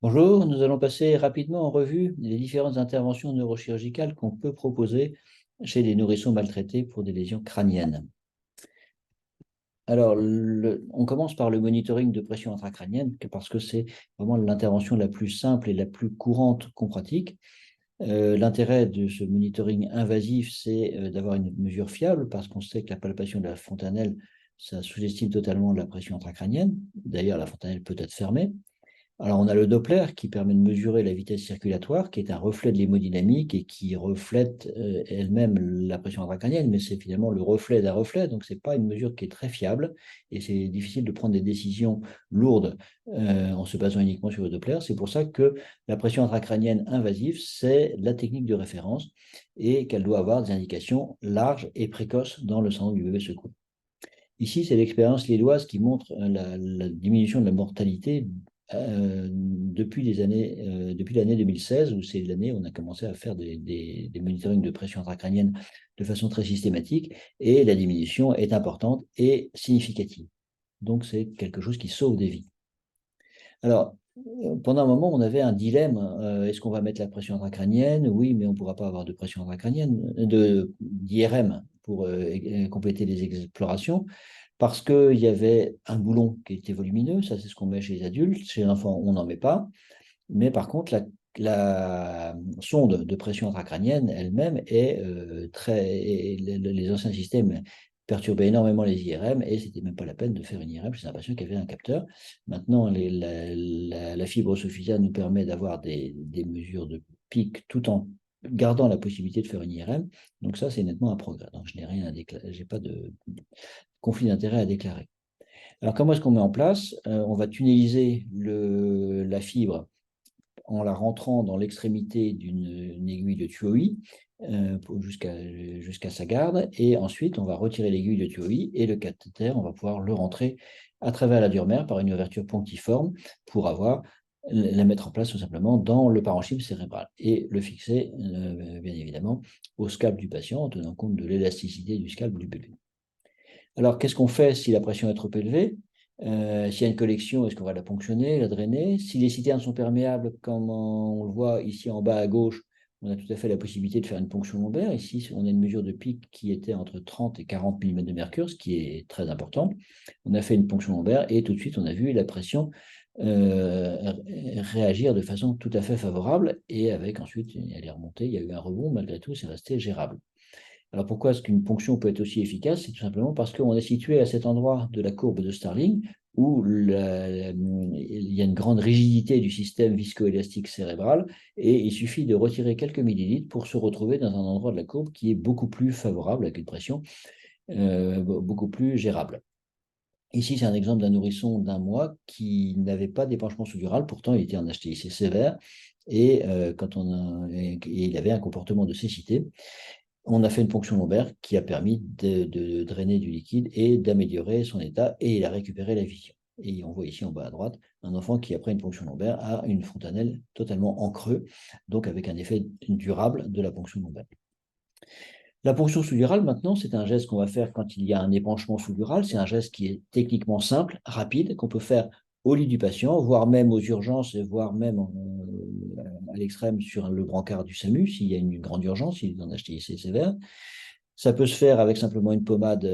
Bonjour, nous allons passer rapidement en revue les différentes interventions neurochirurgicales qu'on peut proposer chez les nourrissons maltraités pour des lésions crâniennes. Alors, on commence par le monitoring de pression intracrânienne parce que c'est vraiment l'intervention la plus simple et la plus courante qu'on pratique. L'intérêt de ce monitoring invasif, c'est d'avoir une mesure fiable parce qu'on sait que la palpation de la fontanelle, ça sous-estime totalement la pression intracrânienne. D'ailleurs, la fontanelle peut être fermée. Alors, on a le Doppler qui permet de mesurer la vitesse circulatoire, qui est un reflet de l'hémodynamique et qui reflète elle-même la pression intracrânienne, mais c'est finalement le reflet d'un reflet, donc ce n'est pas une mesure qui est très fiable et c'est difficile de prendre des décisions lourdes en se basant uniquement sur le Doppler. C'est pour ça que la pression intracrânienne invasive, c'est la technique de référence et qu'elle doit avoir des indications larges et précoces dans le syndrome du bébé secoué. Ici, c'est l'expérience lilloise qui montre la diminution de la mortalité depuis l'année 2016, où c'est l'année où on a commencé à faire des monitorings de pression intracrânienne de façon très systématique, et la diminution est importante et significative. Donc, c'est quelque chose qui sauve des vies. Alors, pendant un moment, on avait un dilemme. Est-ce qu'on va mettre la pression intracrânienne? Oui, mais on ne pourra pas avoir de pression intracrânienne, d'IRM pour compléter les explorations, parce qu'il y avait un boulon qui était volumineux, ça c'est ce qu'on met chez les adultes, chez les enfants on n'en met pas, mais par contre la sonde de pression intracrânienne elle-même est les anciens systèmes perturbaient énormément les IRM et c'était même pas la peine de faire une IRM chez un patient qui avait un capteur. Maintenant, la fibre Sophia nous permet d'avoir des mesures de pic tout en gardant la possibilité de faire une IRM. Donc ça, c'est nettement un progrès. Donc je n'ai rien à déclarer, j'ai pas de conflit d'intérêt à déclarer. Alors, comment est-ce qu'on met en place? On va tunneliser la fibre en la rentrant dans l'extrémité d'une aiguille de tuyauis jusqu'à sa garde. Et ensuite, on va retirer l'aiguille de tuyauis et le cathéter, on va pouvoir le rentrer à travers la dure-mère par une ouverture punctiforme pour la mettre en place tout simplement dans le parenchyme cérébral et le fixer, bien évidemment, au scalp du patient en tenant compte de l'élasticité du scalp du bébé. Alors, qu'est-ce qu'on fait si la pression est trop élevée? S'il y a une collection, est-ce qu'on va la ponctionner, la drainer? Si les citernes sont perméables, comme on le voit ici en bas à gauche, on a tout à fait la possibilité de faire une ponction lombaire. Ici, on a une mesure de pic qui était entre 30 et 40 mm de mercure, ce qui est très important. On a fait une ponction lombaire et tout de suite, on a vu la pression réagir de façon tout à fait favorable. Et avec ensuite, elle est remontée, il y a eu un rebond, malgré tout, c'est resté gérable. Alors pourquoi est-ce qu'une ponction peut être aussi efficace? C'est tout simplement parce qu'on est situé à cet endroit de la courbe de Starling où il y a une grande rigidité du système viscoélastique cérébral et il suffit de retirer quelques millilitres pour se retrouver dans un endroit de la courbe qui est beaucoup plus favorable avec une pression beaucoup plus gérable. Ici, c'est un exemple d'un nourrisson d'1 mois qui n'avait pas d'épanchement sous-dural, pourtant il était en HTIC sévère et, et il avait un comportement de cécité. On a fait une ponction lombaire qui a permis de drainer du liquide et d'améliorer son état et il a récupéré la vision. Et on voit ici en bas à droite un enfant qui, après une ponction lombaire, a une fontanelle totalement en creux, donc avec un effet durable de la ponction lombaire. La ponction sous-durale, maintenant, c'est un geste qu'on va faire quand il y a un épanchement sous-dural. C'est un geste qui est techniquement simple, rapide, qu'on peut faire au lit du patient, voire même aux urgences, voire même à l'extrême sur le brancard du SAMU, s'il y a une grande urgence, s'il est en HTIC sévère. Ça peut se faire avec simplement une pommade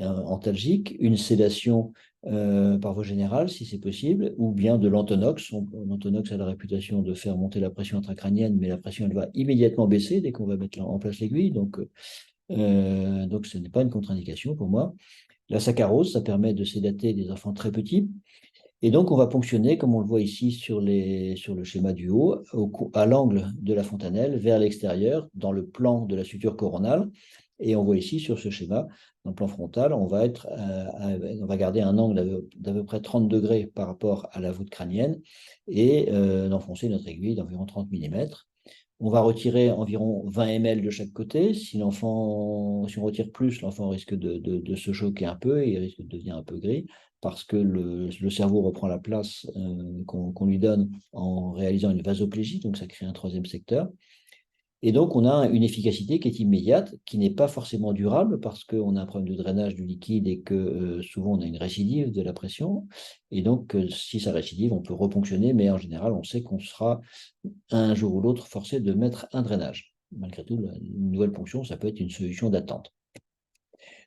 antalgique, une sédation par voie générale, si c'est possible, ou bien de l'antonox. L'antonox a la réputation de faire monter la pression intracrânienne, mais la pression elle va immédiatement baisser dès qu'on va mettre en place l'aiguille. Donc ce n'est pas une contre-indication pour moi. La saccharose, ça permet de sédater des enfants très petits. Et donc, on va ponctionner, comme on le voit ici sur le schéma du haut, à l'angle de la fontanelle, vers l'extérieur, dans le plan de la suture coronale. Et on voit ici sur ce schéma, dans le plan frontal, on va garder un angle d'à peu près 30 degrés par rapport à la voûte crânienne et d'enfoncer notre aiguille d'environ 30 mm. On va retirer environ 20 ml de chaque côté. Si on retire plus, l'enfant risque de se choquer un peu et il risque de devenir un peu gris parce que le cerveau reprend la place qu'on lui donne en réalisant une vasoplégie, donc ça crée un troisième secteur. Et donc, on a une efficacité qui est immédiate, qui n'est pas forcément durable parce qu'on a un problème de drainage du liquide et que souvent on a une récidive de la pression. Et donc, si ça récidive, on peut reponctionner, mais en général, on sait qu'on sera un jour ou l'autre forcé de mettre un drainage. Malgré tout, une nouvelle ponction, ça peut être une solution d'attente.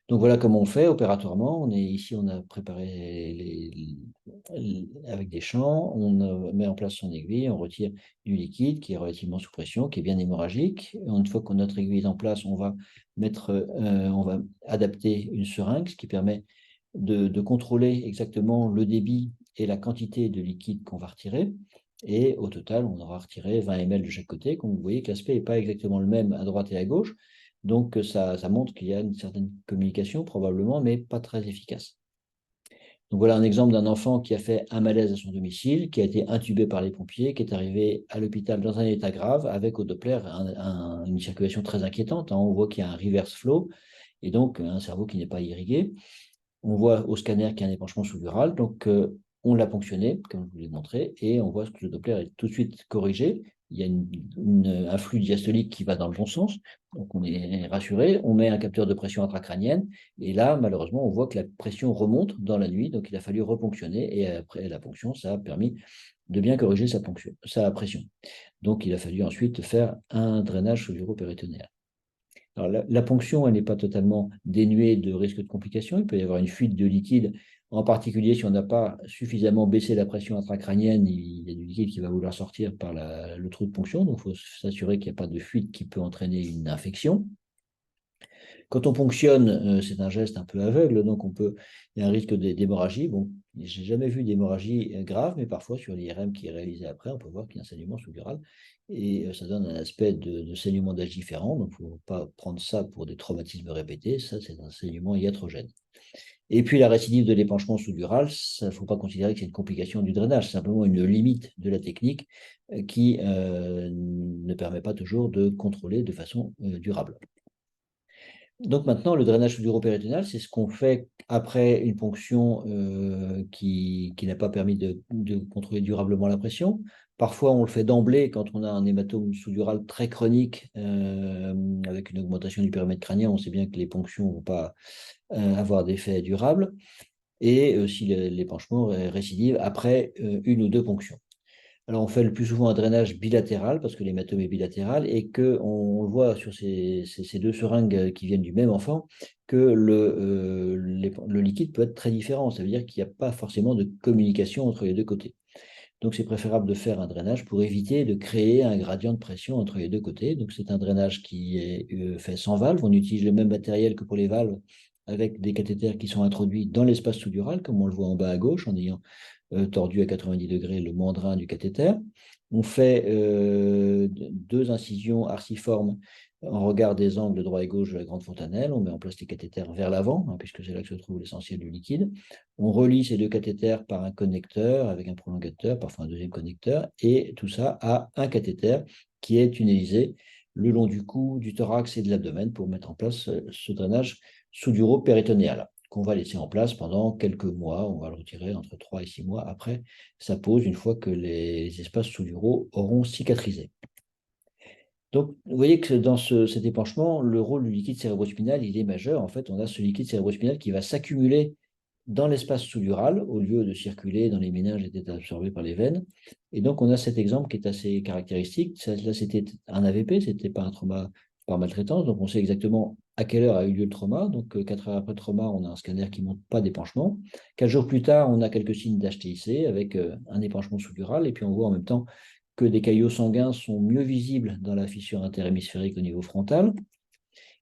Donc voilà comment on fait opératoirement. Ici, on a préparé avec des champs, on met en place son aiguille, on retire du liquide qui est relativement sous pression, qui est bien hémorragique. Une fois que notre aiguille est en place, on va adapter une seringue, ce qui permet de contrôler exactement le débit et la quantité de liquide qu'on va retirer. Et au total, on aura retiré 20 ml de chaque côté. Comme vous voyez que l'aspect n'est pas exactement le même à droite et à gauche. Donc, ça montre qu'il y a une certaine communication, probablement, mais pas très efficace. Donc, voilà un exemple d'un enfant qui a fait un malaise à son domicile, qui a été intubé par les pompiers, qui est arrivé à l'hôpital dans un état grave, avec au Doppler une circulation très inquiétante. On voit qu'il y a un reverse flow, et donc un cerveau qui n'est pas irrigué. On voit au scanner qu'il y a un épanchement sous-dural, donc on l'a ponctionné, comme je vous l'ai montré, et on voit que le Doppler est tout de suite corrigé. Il y a un flux diastolique qui va dans le bon sens, donc on est rassuré. On met un capteur de pression intracrânienne, et là, malheureusement, on voit que la pression remonte dans la nuit, donc il a fallu reponctionner, et après la ponction, ça a permis de bien corriger sa pression. Donc il a fallu ensuite faire un drainage sous-uro-péritonéal. Alors, la ponction, elle n'est pas totalement dénuée de risque de complications. Il peut y avoir une fuite de liquide, en particulier si on n'a pas suffisamment baissé la pression intracrânienne, il y a du liquide qui va vouloir sortir par le trou de ponction. Donc, il faut s'assurer qu'il n'y a pas de fuite qui peut entraîner une infection. Quand on ponctionne, c'est un geste un peu aveugle, donc il y a un risque d'hémorragie. Bon, je n'ai jamais vu d'hémorragie grave, mais parfois sur l'IRM qui est réalisé après, on peut voir qu'il y a un saignement sous-dural et ça donne un aspect de saignement d'âge différent. Donc, il ne faut pas prendre ça pour des traumatismes répétés. Ça, c'est un saignement iatrogène. Et puis, la récidive de l'épanchement sous-dural, il ne faut pas considérer que c'est une complication du drainage, c'est simplement une limite de la technique qui ne permet pas toujours de contrôler de façon durable. Donc maintenant, le drainage sous-duropéritonéal, c'est ce qu'on fait après une ponction qui n'a pas permis de contrôler durablement la pression. Parfois, on le fait d'emblée quand on a un hématome sous-dural très chronique avec une augmentation du périmètre crânien. On sait bien que les ponctions ne vont pas avoir d'effet durable. Et si l'épanchement récidive après une ou deux ponctions. Alors, on fait le plus souvent un drainage bilatéral parce que l'hématome est bilatéral et qu'on le voit sur ces deux seringues qui viennent du même enfant que le liquide peut être très différent. Ça veut dire qu'il n'y a pas forcément de communication entre les deux côtés. Donc, c'est préférable de faire un drainage pour éviter de créer un gradient de pression entre les deux côtés. Donc, c'est un drainage qui est fait sans valve. On utilise le même matériel que pour les valves avec des cathéters qui sont introduits dans l'espace sous-dural, comme on le voit en bas à gauche, en ayant tordu à 90 degrés le mandrin du cathéter. On fait deux incisions arciformes en regard des angles droit et gauche de la grande fontanelle. On met en place les cathéters vers l'avant, puisque c'est là que se trouve l'essentiel du liquide. On relie ces deux cathéters par un connecteur avec un prolongateur, parfois un deuxième connecteur, et tout ça a un cathéter qui est tunnélisé le long du cou, du thorax et de l'abdomen pour mettre en place ce drainage sous-duro-péritonéal qu'on va laisser en place pendant quelques mois. On va le retirer entre 3 et 6 mois après sa pose, une fois que les espaces sous-duraux auront cicatrisé. Donc, vous voyez que dans cet épanchement, le rôle du liquide cérébrospinal, il est majeur. En fait, on a ce liquide cérébrospinal qui va s'accumuler dans l'espace sous-dural, au lieu de circuler dans les méninges et d'être absorbé par les veines. Et donc, on a cet exemple qui est assez caractéristique. Là, c'était un AVP, ce n'était pas un trauma par maltraitance. Donc, on sait exactement à quelle heure a eu lieu le trauma. Donc, 4 heures après le trauma, on a un scanner qui ne montre pas d'épanchement. 4 jours plus tard, on a quelques signes d'HTIC avec un épanchement sous-dural. Et puis, on voit en même temps que des caillots sanguins sont mieux visibles dans la fissure interhémisphérique au niveau frontal.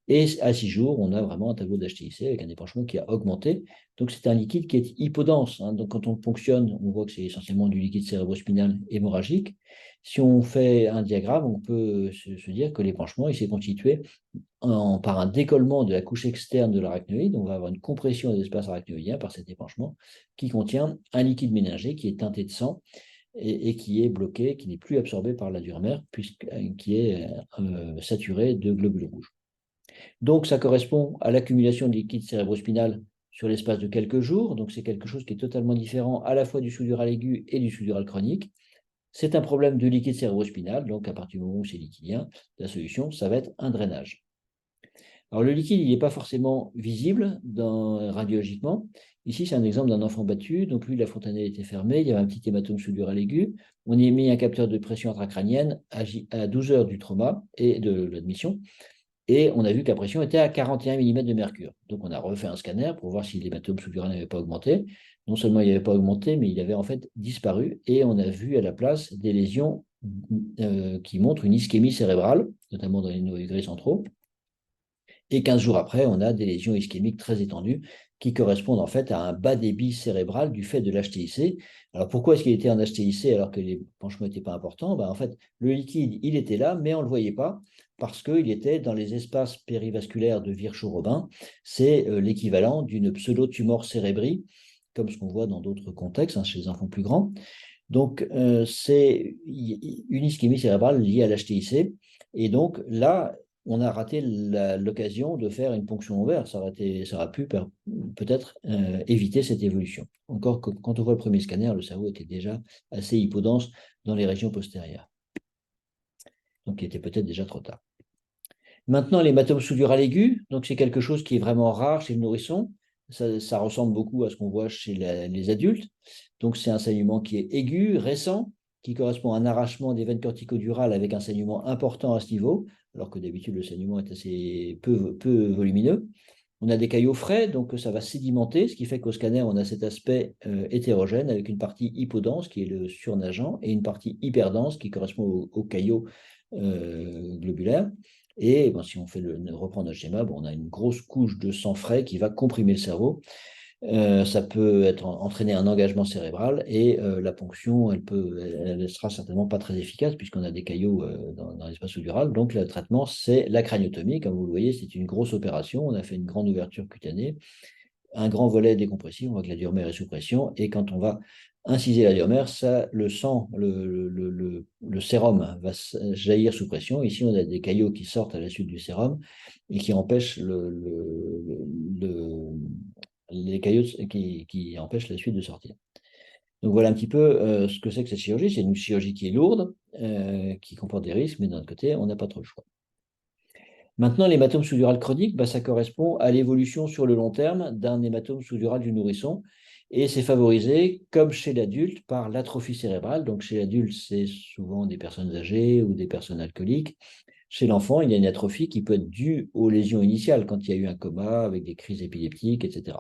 Et à 6 jours, on a vraiment un tableau d'HTIC avec un épanchement qui a augmenté. Donc, c'est un liquide qui est hypodense. Donc, quand on ponctionne, on voit que c'est essentiellement du liquide cérébrospinal hémorragique. Si on fait un diagramme, on peut se dire que l'épanchement il s'est constitué par un décollement de la couche externe de l'arachnoïde. On va avoir une compression des espaces arachnoïdiens par cet épanchement qui contient un liquide méningé qui est teinté de sang et qui est bloqué, qui n'est plus absorbé par la durmère, qui est saturé de globules rouges. Donc, ça correspond à l'accumulation de liquide cérébrospinal sur l'espace de quelques jours. Donc, c'est quelque chose qui est totalement différent à la fois du sous-dural aigu et du sous-dural chronique. C'est un problème de liquide cérébrospinal, donc à partir du moment où c'est liquidien, la solution, ça va être un drainage. Alors le liquide, il n'est pas forcément visible radiologiquement. Ici, c'est un exemple d'un enfant battu. Donc lui, la fontanelle était fermée, il y avait un petit hématome sous-dural aigu. On y a mis un capteur de pression intracrânienne à 12 heures du trauma et de l'admission. Et on a vu que la pression était à 41 mm de mercure. Donc on a refait un scanner pour voir si l'hématome sous-dural n'avait pas augmenté. Non seulement il n'avait pas augmenté, mais il avait en fait disparu. Et on a vu à la place des lésions qui montrent une ischémie cérébrale, notamment dans les noyaux gris centraux. Et 15 jours après, on a des lésions ischémiques très étendues qui correspondent en fait à un bas débit cérébral du fait de l'HTIC. Alors pourquoi est-ce qu'il était en HTIC alors que les penchements n'étaient pas importants? En fait, le liquide, il était là, mais on ne le voyait pas parce qu'il était dans les espaces périvasculaires de Virchow-Robin. C'est l'équivalent d'une pseudo-tumore cérébri, comme ce qu'on voit dans d'autres contextes, chez les enfants plus grands. Donc, c'est une ischémie cérébrale liée à l'HTIC. Et donc, là, on a raté l'occasion de faire une ponction ovaire. Ça aurait pu peut-être éviter cette évolution. Encore que quand on voit le premier scanner, le cerveau était déjà assez hypodense dans les régions postérieures. Donc, il était peut-être déjà trop tard. Maintenant, l'hématome sous-dural aigu, donc c'est quelque chose qui est vraiment rare chez le nourrisson. Ça ressemble beaucoup à ce qu'on voit chez les adultes. Donc, c'est un saignement qui est aigu, récent, qui correspond à un arrachement des veines corticodurales avec un saignement important à ce niveau, alors que d'habitude, le saignement est assez peu volumineux. On a des caillots frais, donc ça va sédimenter, ce qui fait qu'au scanner, on a cet aspect hétérogène avec une partie hypodense qui est le surnageant et une partie hyperdense qui correspond aux caillots globulaires. Et si on reprend notre schéma, on a une grosse couche de sang frais qui va comprimer le cerveau. Ça peut entraîner un engagement cérébral et la ponction, elle sera certainement pas très efficace puisqu'on a des caillots dans l'espace sous-dural. Donc le traitement, c'est la craniotomie. Comme vous le voyez, c'est une grosse opération. On a fait une grande ouverture cutanée, un grand volet décompressif. On voit que la diurmère est sous pression. Et quand on va inciser la diurmère, le sang, le sérum va jaillir sous pression. Ici, on a des caillots qui sortent à la suite du sérum et qui empêchent les caillots qui empêchent la suite de sortir. Donc voilà un petit peu ce que c'est que cette chirurgie. C'est une chirurgie qui est lourde, qui comporte des risques, mais d'un autre côté, on n'a pas trop le choix. Maintenant, l'hématome sous-dural chronique, ça correspond à l'évolution sur le long terme d'un hématome sous-dural du nourrisson. Et c'est favorisé, comme chez l'adulte, par l'atrophie cérébrale. Donc chez l'adulte, c'est souvent des personnes âgées ou des personnes alcooliques. Chez l'enfant, il y a une atrophie qui peut être due aux lésions initiales, quand il y a eu un coma avec des crises épileptiques, etc.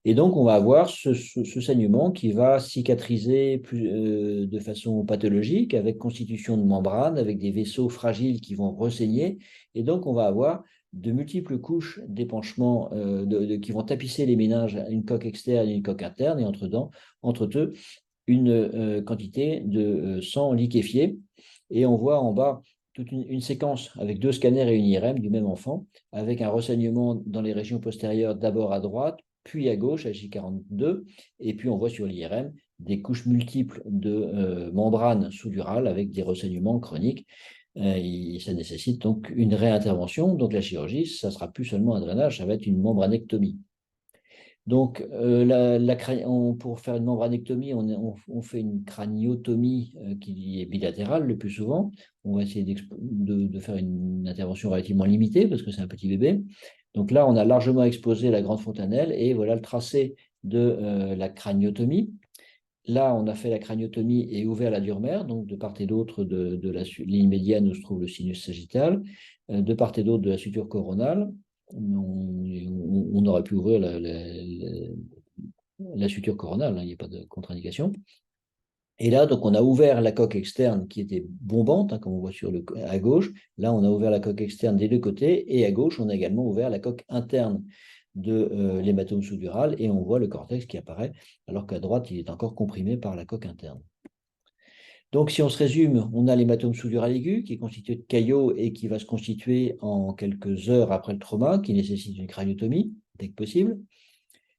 Et donc, on va avoir ce saignement qui va cicatriser de façon pathologique, avec constitution de membranes, avec des vaisseaux fragiles qui vont ressaigner. Et donc, on va avoir de multiples couches d'épanchements qui vont tapisser les méninges, une coque externe et une coque interne, et entre eux, une quantité de sang liquéfié. Et on voit en bas toute une séquence avec 2 scanners et une IRM du même enfant, avec un ressaignement dans les régions postérieures, d'abord à droite, puis à gauche, à J42, et puis on voit sur l'IRM des couches multiples de membranes sous-durales avec des ressaignements chroniques. Et ça nécessite donc une réintervention. Donc la chirurgie, ça ne sera plus seulement un drainage, ça va être une membranectomie. Donc, pour faire une membranectomie, on fait une craniotomie qui est bilatérale le plus souvent. On va essayer de faire une intervention relativement limitée parce que c'est un petit bébé. Donc là, on a largement exposé la grande fontanelle et voilà le tracé de la craniotomie. Là, on a fait la craniotomie et ouvert la diurmère, donc de part et d'autre de la ligne médiane où se trouve le sinus sagittal, de part et d'autre de la suture coronale. On aurait pu ouvrir la suture coronale, il n'y a pas de contre-indication. Et là, donc, on a ouvert la coque externe qui était bombante, comme on voit à gauche. Là, on a ouvert la coque externe des deux côtés. Et à gauche, on a également ouvert la coque interne de l'hématome sous-dural. Et on voit le cortex qui apparaît, alors qu'à droite, il est encore comprimé par la coque interne. Donc, si on se résume, on a l'hématome sous-dural aigu qui est constitué de caillots et qui va se constituer en quelques heures après le trauma, qui nécessite une craniotomie dès que possible.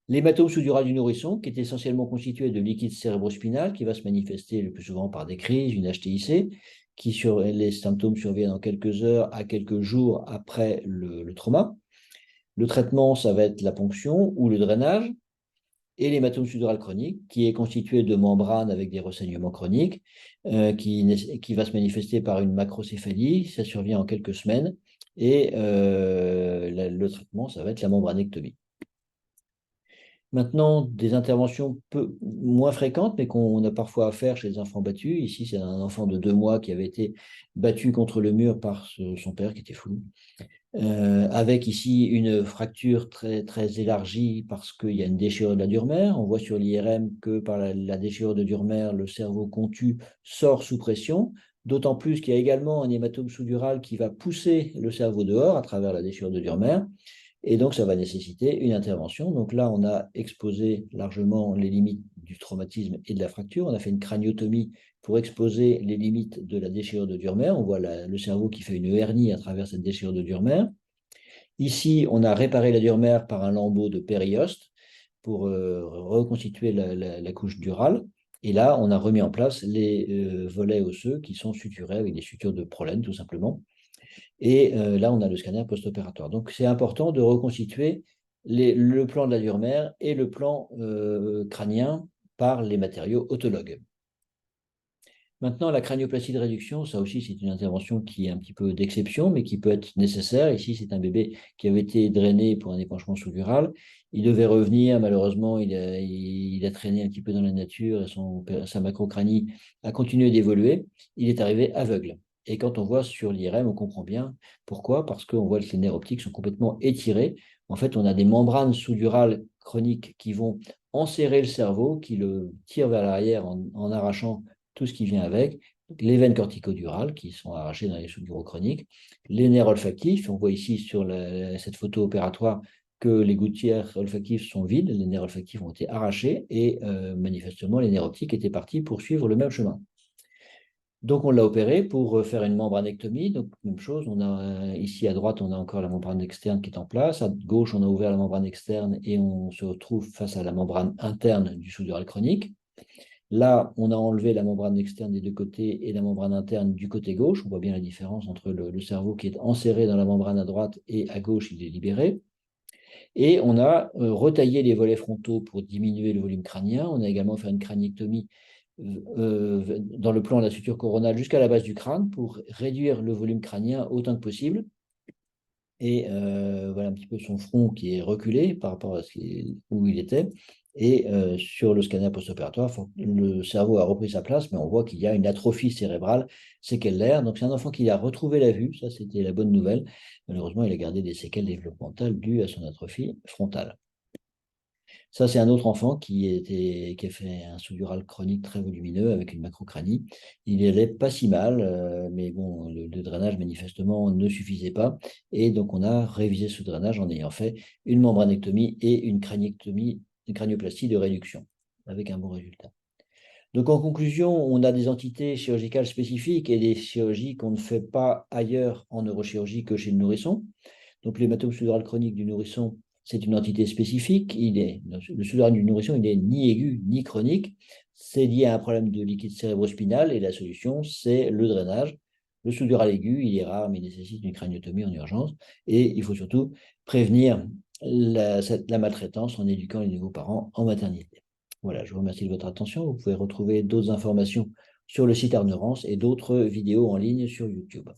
L'hématome sous-dural du nourrisson, qui est essentiellement constitué de liquide cérébrospinal, qui va se manifester le plus souvent par des crises, une HTIC, les symptômes surviennent en quelques heures à quelques jours après le trauma. Le traitement, ça va être la ponction ou le drainage. et l'hématome sous-dural chronique, qui est constitué de membranes avec des ressaignements chroniques, qui va se manifester par une macrocéphalie. Ça survient en quelques semaines. Et le traitement, ça va être la membranectomie. Maintenant, des interventions moins fréquentes, mais qu'on a parfois à faire chez les enfants battus. Ici, c'est un enfant de 2 mois qui avait été battu contre le mur par son père, qui était fou. Avec ici une fracture très, très élargie parce qu'il y a une déchirure de la dure mère. On voit sur l'IRM que par la déchirure de dure mère, le cerveau contus sort sous pression, d'autant plus qu'il y a également un hématome sous-dural qui va pousser le cerveau dehors à travers la déchirure de dure mère. Et donc, ça va nécessiter une intervention. Donc là, on a exposé largement les limites du traumatisme et de la fracture. On a fait une craniotomie pour exposer les limites de la déchirure de dure mère. On voit le cerveau qui fait une hernie à travers cette déchirure de dure mère. Ici, on a réparé la dure mère par un lambeau de périoste pour reconstituer la couche durale. Et là, on a remis en place les volets osseux qui sont suturés avec des sutures de prolène, tout simplement. Et là, on a le scanner post-opératoire. Donc, c'est important de reconstituer le plan de la dure mère et le plan crânien par les matériaux autologues. Maintenant, la cranioplastie de réduction, ça aussi, c'est une intervention qui est un petit peu d'exception, mais qui peut être nécessaire. Ici, c'est un bébé qui avait été drainé pour un épanchement sous-dural. Il devait revenir, malheureusement, il a traîné un petit peu dans la nature et sa macrocranie a continué d'évoluer. Il est arrivé aveugle. Et quand on voit sur l'IRM, on comprend bien pourquoi, parce qu'on voit que les nerfs optiques sont complètement étirés. En fait, on a des membranes sous-durales chroniques qui vont enserrer le cerveau, qui le tirent vers l'arrière en arrachant tout ce qui vient avec, les veines corticodurales qui sont arrachées dans les sous-duraux chroniques, les nerfs olfactifs. On voit ici sur cette photo opératoire que les gouttières olfactives sont vides, les nerfs olfactifs ont été arrachés et manifestement les nerfs optiques étaient partis pour suivre le même chemin. Donc on l'a opéré pour faire une membranectomie. Donc même chose, on a ici à droite on a encore la membrane externe qui est en place, à gauche on a ouvert la membrane externe et on se retrouve face à la membrane interne du sous-dural chronique. Là, on a enlevé la membrane externe des deux côtés et la membrane interne du côté gauche. On voit bien la différence entre le cerveau qui est enserré dans la membrane à droite et à gauche, il est libéré. Et on a retaillé les volets frontaux pour diminuer le volume crânien. On a également fait une craniectomie dans le plan de la suture coronale jusqu'à la base du crâne pour réduire le volume crânien autant que possible. Et voilà un petit peu son front qui est reculé par rapport à où il était. Et sur le scanner post-opératoire, le cerveau a repris sa place, mais on voit qu'il y a une atrophie cérébrale séquellaire. Donc c'est un enfant qui a retrouvé la vue, ça c'était la bonne nouvelle. Malheureusement, il a gardé des séquelles développementales dues à son atrophie frontale. Ça, c'est un autre enfant qui a fait un sous-dural chronique très volumineux avec une macrocranie. Il allait pas si mal, mais bon, le drainage manifestement ne suffisait pas. Et donc, on a révisé ce drainage en ayant fait une membranectomie et une craniectomie, une cranioplastie de réduction, avec un bon résultat. Donc, en conclusion, on a des entités chirurgicales spécifiques et des chirurgies qu'on ne fait pas ailleurs en neurochirurgie que chez le nourrisson. Donc, l'hématome sous-dural chronique du nourrisson, c'est une entité spécifique. Le sous-dural du nourrisson, il n'est ni aigu ni chronique. C'est lié à un problème de liquide cérébrospinal et la solution, c'est le drainage. Le sous-dural aigu, il est rare, mais il nécessite une craniotomie en urgence. Et il faut surtout prévenir la maltraitance en éduquant les nouveaux parents en maternité. Voilà, je vous remercie de votre attention. Vous pouvez retrouver d'autres informations sur le site Arneurance et d'autres vidéos en ligne sur YouTube.